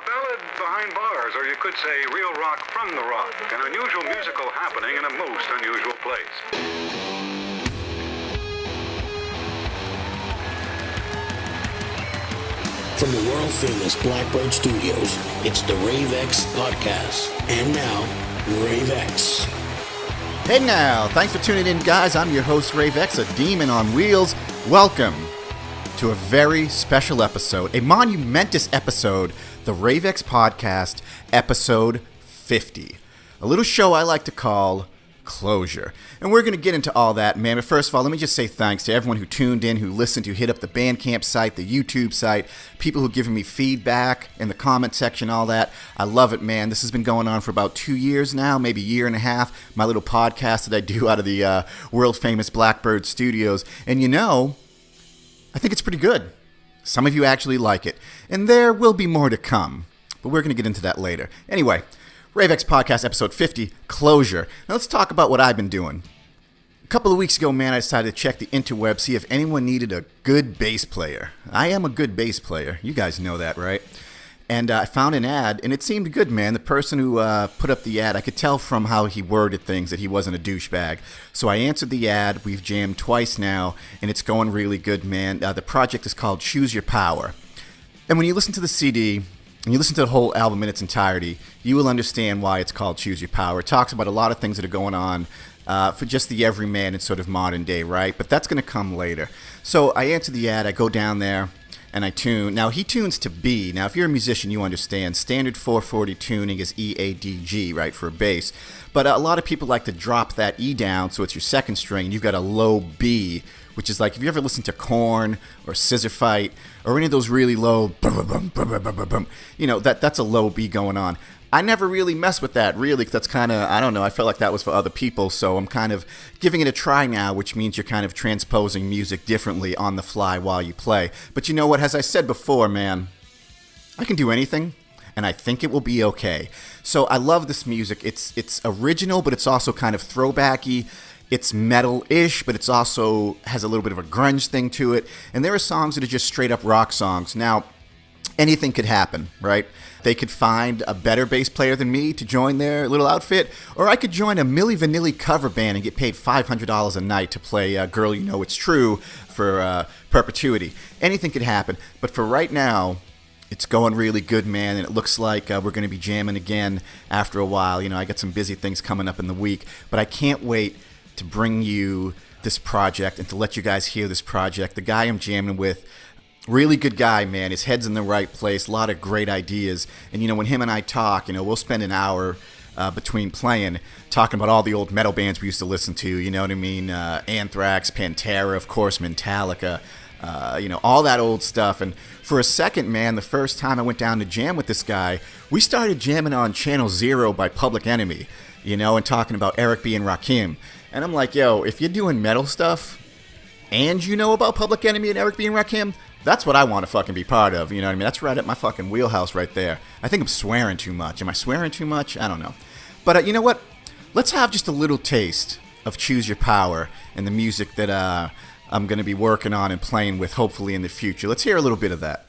ballad behind bars, or you could say real rock from the rock. An unusual musical happening in a most unusual place. From the world-famous Blackbird Studios, it's the Rave X podcast. And now, Rave X. Hey now, thanks for tuning in, guys. I'm your host, Rave X, a demon on wheels. Welcome to a very special episode, a monumentous episode, the Rave X podcast, episode 50. A little show I like to call Closure. And we're going to get into all that, man. But first of all, let me just say thanks to everyone who tuned in, who listened, who hit up the Bandcamp site, the YouTube site, people who given me feedback in the comment section, all that. I love it, man. This has been going on for about 2 years now, maybe a year and a half. My little podcast that I do out of the world-famous Blackbird Studios. And you know, I think it's pretty good. Some of you actually like it. And there will be more to come. But we're going to get into that later. Anyway, Rave X Podcast episode 50, Closure. Now let's talk about what I've been doing. A couple of weeks ago, man, I decided to check the interweb, see if anyone needed a good bass player. I am a good bass player. You guys know that, right? And I found an ad, and it seemed good, man. The person who put up the ad, I could tell from how he worded things that he wasn't a douchebag. So I answered the ad. We've jammed twice now, and it's going really good, man. The project is called Choose Your Power. And when you listen to the CD, and you listen to the whole album in its entirety, you will understand why it's called Choose Your Power. It talks about a lot of things that are going on for just the everyman in sort of modern day, right? But that's going to come later. So I answer the ad, I go down there, and I tune. Now, he tunes to B. Now, if you're a musician, you understand. Standard 440 tuning is E-A-D-G, right, for a bass. But a lot of people like to drop that E down, so it's your second string. You've got a low B, which is like, if you ever listen to Korn or Scissor Fight or any of those really low, you know, that's a low B going on. I never really mess with that, really, because that's kind of, I don't know, I felt like that was for other people, so I'm kind of giving it a try now, which means you're kind of transposing music differently on the fly while you play. But you know what, as I said before, man, I can do anything, and I think it will be okay. So I love this music. It's original, but it's also kind of throwbacky. It's metal-ish, but it's also has a little bit of a grunge thing to it. And there are songs that are just straight-up rock songs. Now, anything could happen, right? They could find a better bass player than me to join their little outfit, or I could join a Milli Vanilli cover band and get paid $500 a night to play Girl You Know It's True for perpetuity. Anything could happen. But for right now, it's going really good, man, and it looks like we're going to be jamming again after a while. You know, I got some busy things coming up in the week, but I can't wait to bring you this project and to let you guys hear this project. The guy I'm jamming with, really good guy, man. His head's in the right place. A lot of great ideas. And, you know, when him and I talk, you know, we'll spend an hour between playing talking about all the old metal bands we used to listen to. You know what I mean? Anthrax, Pantera, of course, Metallica, you know, all that old stuff. And for a second, man, the first time I went down to jam with this guy, we started jamming on Channel Zero by Public Enemy, you know, and talking about Eric B. and Rakim. And I'm like, yo, if you're doing metal stuff and you know about Public Enemy and Eric B. and Rakim, that's what I want to fucking be part of, you know what I mean? That's right at my fucking wheelhouse right there. I think I'm swearing too much. Am I swearing too much? I don't know. But you know what? Let's have just a little taste of Choose Your Power and the music that I'm going to be working on and playing with hopefully in the future. Let's hear a little bit of that.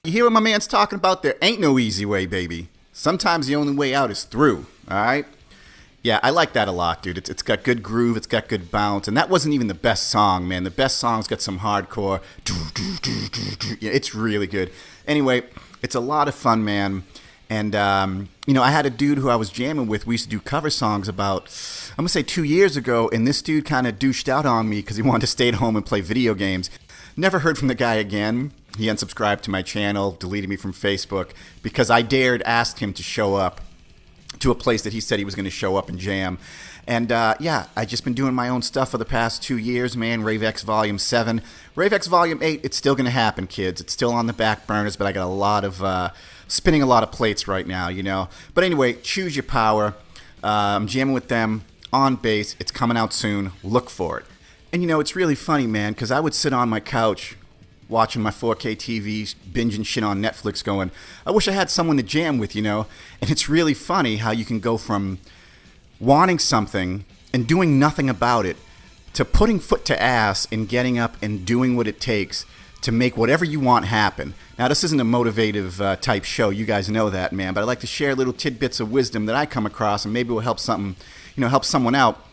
You hear what my man's talking about? There ain't no easy way, baby. Sometimes the only way out is through, all right? Yeah, I like that a lot, dude. It's got good groove, it's got good bounce, and that wasn't even the best song, man. The best song's got some hardcore. Yeah, it's really good. Anyway, it's a lot of fun, man. And, I had a dude who I was jamming with. We used to do cover songs about, I'm going to say 2 years ago, and this dude kind of douched out on me because he wanted to stay at home and play video games. Never heard from the guy again. He unsubscribed to my channel, deleted me from Facebook, because I dared ask him to show up to a place that he said he was going to show up and jam. And I just been doing my own stuff for the past 2 years, man. Rave X Volume 7. Rave X Volume 8, it's still going to happen, kids. It's still on the back burners, but I got a lot of, spinning a lot of plates right now, But anyway, Choose Your Power. I'm jamming with them on bass. It's coming out soon. Look for it. And it's really funny, man, because I would sit on my couch watching my 4K TV, binging shit on Netflix going, I wish I had someone to jam with, And it's really funny how you can go from wanting something and doing nothing about it to putting foot to ass and getting up and doing what it takes to make whatever you want happen. Now, this isn't a motivative type show. You guys know that, man. But I like to share little tidbits of wisdom that I come across, and maybe it will help something, help someone out.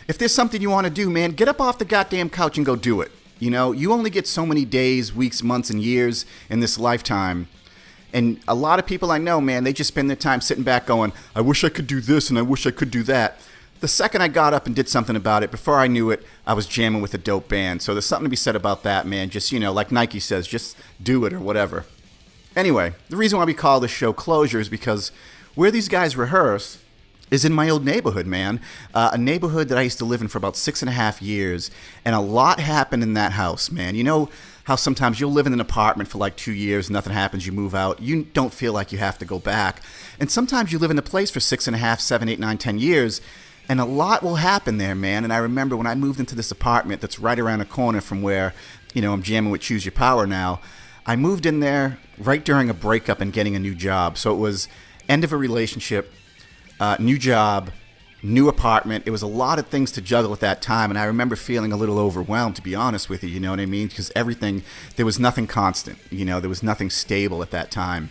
If there's something you want to do, man, get up off the goddamn couch and go do it. You only get so many days, weeks, months, and years in this lifetime. And a lot of people I know, man, they just spend their time sitting back going, I wish I could do this and I wish I could do that. The second I got up and did something about it, before I knew it, I was jamming with a dope band. So there's something to be said about that, man. Just, like Nike says, just do it or whatever. Anyway, the reason why we call this show Closure is because where these guys rehearse is in my old neighborhood, man. A neighborhood that I used to live in for about 6.5 years. And a lot happened in that house, man. You know how sometimes you'll live in an apartment for like 2 years, nothing happens, you move out. You don't feel like you have to go back. And sometimes you live in a place for 6.5, 7, 8, 9, 10 years. And a lot will happen there, man. And I remember when I moved into this apartment that's right around the corner from where, I'm jamming with Choose Your Power now. I moved in there right during a breakup and getting a new job. So it was end of a relationship, new job, new apartment. It was a lot of things to juggle at that time. And I remember feeling a little overwhelmed, to be honest with you. You know what I mean? Because there was nothing constant. There was nothing stable at that time.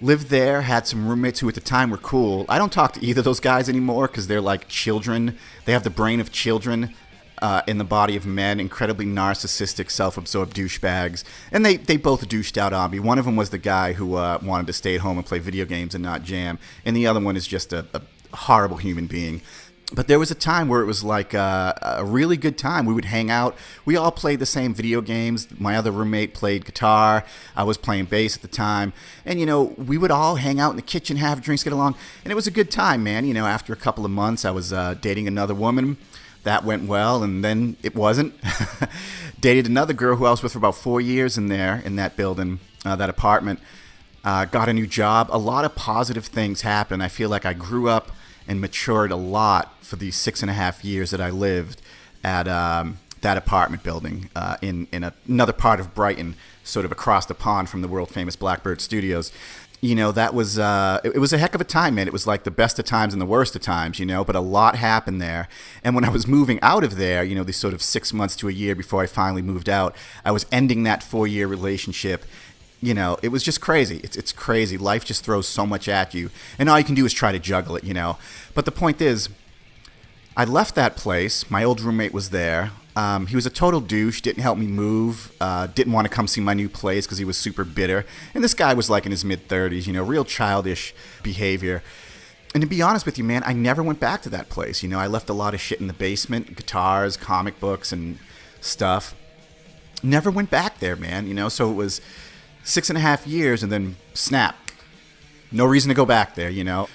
Lived there, had some roommates who at the time were cool. I don't talk to either of those guys anymore because they're like children. They have the brain of children in the body of men, incredibly narcissistic, self-absorbed douchebags. And they both douched out on me. One of them was the guy who wanted to stay at home and play video games and not jam. And the other one is just a horrible human being. But there was a time where it was like a really good time. We would hang out. We all played the same video games. My other roommate played guitar. I was playing bass at the time. And, we would all hang out in the kitchen, have drinks, get along. And it was a good time, man. After a couple of months, I was dating another woman. That went well, and then it wasn't. Dated another girl who I was with for about 4 years in that building, that apartment. Got a new job. A lot of positive things happened. I feel like I grew up and matured a lot for these 6.5 years that I lived at that apartment building in another part of Brighton, sort of across the pond from the world-famous Blackbird Studios. That was it was a heck of a time, man. It was like the best of times and the worst of times, but a lot happened there. And when I was moving out of there, these sort of 6 months to a year before I finally moved out, I was ending that 4-year relationship. It was just crazy. It's crazy. Life just throws so much at you. And all you can do is try to juggle it, But the point is, I left that place. My old roommate was there. He was a total douche, didn't help me move, didn't want to come see my new place because he was super bitter. And this guy was like in his mid-30s, real childish behavior. And to be honest with you, man, I never went back to that place. I left a lot of shit in the basement, guitars, comic books, and stuff. Never went back there, man, So it was 6.5 years and then snap. No reason to go back there,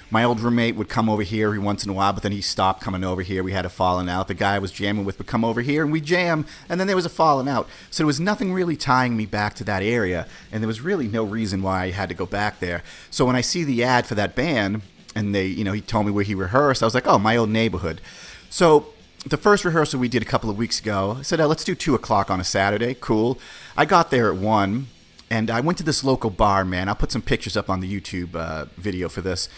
My old roommate would come over here every once in a while, but then he stopped coming over here. We had a falling out. The guy I was jamming with would come over here and we'd jam, and then there was a falling out. So there was nothing really tying me back to that area, and there was really no reason why I had to go back there. So when I see the ad for that band, and they, he told me where he rehearsed, I was like, oh, my old neighborhood. So the first rehearsal we did a couple of weeks ago, I said, let's do 2 o'clock on a Saturday. Cool. I got there at 1. And I went to this local bar, man. I'll put some pictures up on the YouTube video for this.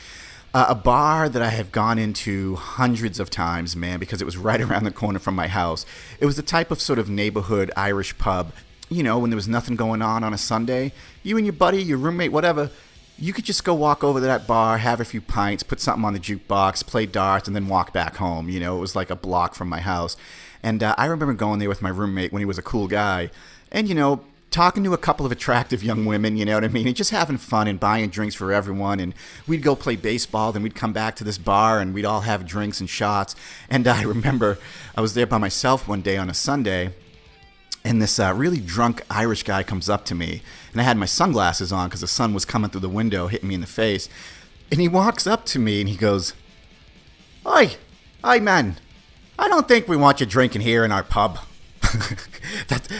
A bar that I have gone into hundreds of times, man, because it was right around the corner from my house. It was the type of sort of neighborhood Irish pub, when there was nothing going on a Sunday. You and your buddy, your roommate, whatever, you could just go walk over to that bar, have a few pints, put something on the jukebox, play darts, and then walk back home. It was like a block from my house. And I remember going there with my roommate when he was a cool guy. And, talking to a couple of attractive young women, you know what I mean? And just having fun and buying drinks for everyone. And we'd go play baseball, then we'd come back to this bar and we'd all have drinks and shots. And I remember I was there by myself one day on a Sunday, and this really drunk Irish guy comes up to me. And I had my sunglasses on because the sun was coming through the window, hitting me in the face. And he walks up to me and he goes, "Oi, man, I don't think we want you drinking here in our pub."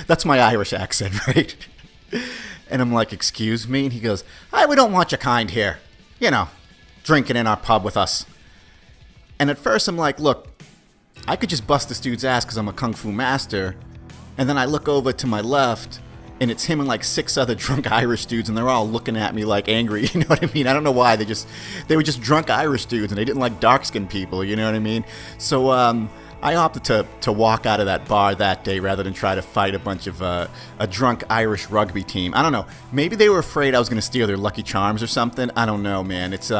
That's my Irish accent, right? And I'm like, "Excuse me?" And he goes, "We don't want your kind here. You know, drinking in our pub with us." And at first I'm like, look, I could just bust this dude's ass because I'm a kung fu master. And then I look over to my left, and it's him and like 6 other drunk Irish dudes, and they're all looking at me like angry, you know what I mean? I don't know why, they were just drunk Irish dudes, and they didn't like dark-skinned people, you know what I mean? So I opted to walk out of that bar that day rather than try to fight a bunch of a drunk Irish rugby team. I don't know, maybe they were afraid I was going to steal their Lucky Charms or something. I don't know, man. It's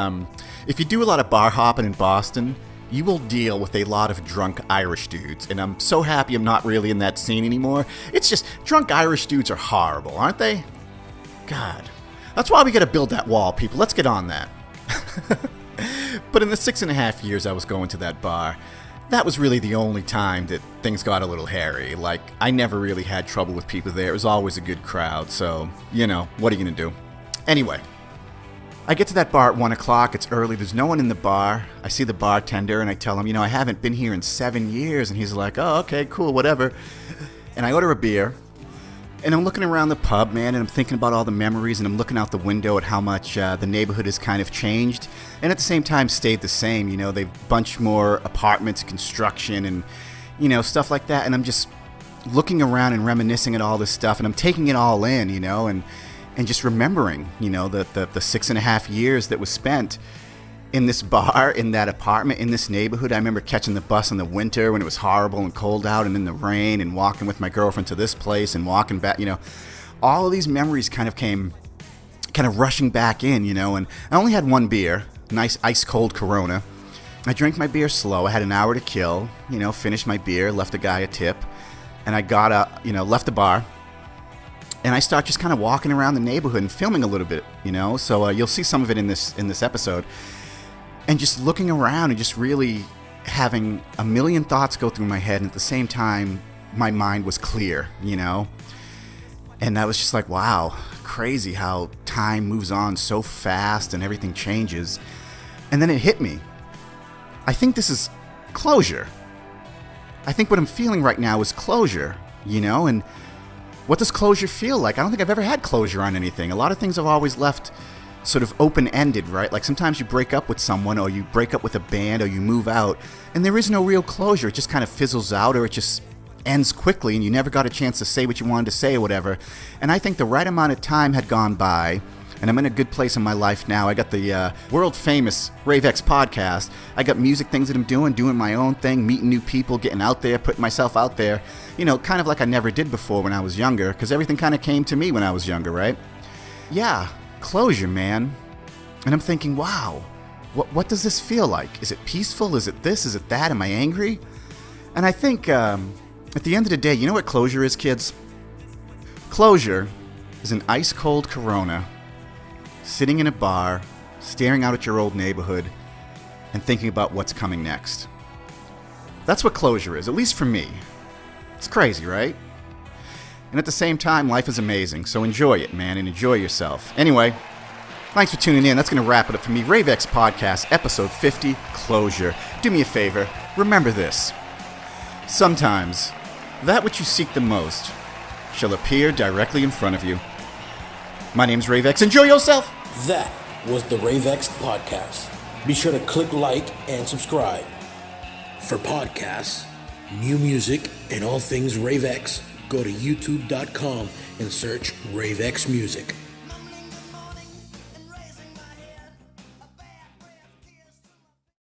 if you do a lot of bar hopping in Boston, you will deal with a lot of drunk Irish dudes, and I'm so happy I'm not really in that scene anymore. It's just, drunk Irish dudes are horrible, aren't they? God. That's why we gotta build that wall, people. Let's get on that. But in the 6.5 years I was going to that bar, that was really the only time that things got a little hairy. Like, I never really had trouble with people there. It was always a good crowd, so, you know, what are you gonna do? Anyway, I get to that bar at 1 o'clock. It's early. There's no one in the bar. I see the bartender, and I tell him, I haven't been here in 7 years. And he's like, "Oh, okay, cool, whatever." And I order a beer, and I'm looking around the pub, man, and I'm thinking about all the memories, and I'm looking out the window at how much the neighborhood has kind of changed, and at the same time stayed the same. They've bunched more apartments, construction, and, stuff like that. And I'm just looking around and reminiscing at all this stuff, and I'm taking it all in, and just remembering, the 6.5 years that was spent in this bar, in that apartment, in this neighborhood. I remember catching the bus in the winter when it was horrible and cold out and in the rain, and walking with my girlfriend to this place and walking back, all of these memories kind of rushing back in, and I only had one beer, nice ice cold Corona. I drank my beer slow. I had an hour to kill, finished my beer, left the guy a tip, and I got up, left the bar. And I start just kind of walking around the neighborhood and filming a little bit, So you'll see some of it in this episode. And just looking around and just really having a million thoughts go through my head. And at the same time, my mind was clear, And I was just like, wow, crazy how time moves on so fast and everything changes. And then it hit me. I think this is closure. I think what I'm feeling right now is closure, And what does closure feel like? I don't think I've ever had closure on anything. A lot of things I've always left sort of open-ended, right? Like sometimes you break up with someone, or you break up with a band, or you move out, and there is no real closure. It just kind of fizzles out, or it just ends quickly, and you never got a chance to say what you wanted to say or whatever. And I think the right amount of time had gone by, and I'm in a good place in my life now. I got the world-famous Rave X podcast. I got music things that I'm doing my own thing, meeting new people, getting out there, putting myself out there, kind of like I never did before when I was younger, because everything kind of came to me when I was younger, right? Yeah, closure, man. And I'm thinking, wow, what does this feel like? Is it peaceful? Is it this? Is it that? Am I angry? And I think at the end of the day, you know what closure is, kids? Closure is an ice-cold Corona, sitting in a bar, staring out at your old neighborhood, and thinking about what's coming next. That's what closure is, at least for me. It's crazy, right? And at the same time, life is amazing, so enjoy it, man, and enjoy yourself. Anyway, thanks for tuning in. That's going to wrap it up for me. Rave X Podcast, Episode 50, Closure. Do me a favor, remember this. Sometimes, that which you seek the most shall appear directly in front of you. My name's Rave X. Enjoy yourself! That was the Rave X Podcast. Be sure to click like and subscribe. For podcasts, new music, and all things Rave X, go to youtube.com and search Rave X Music.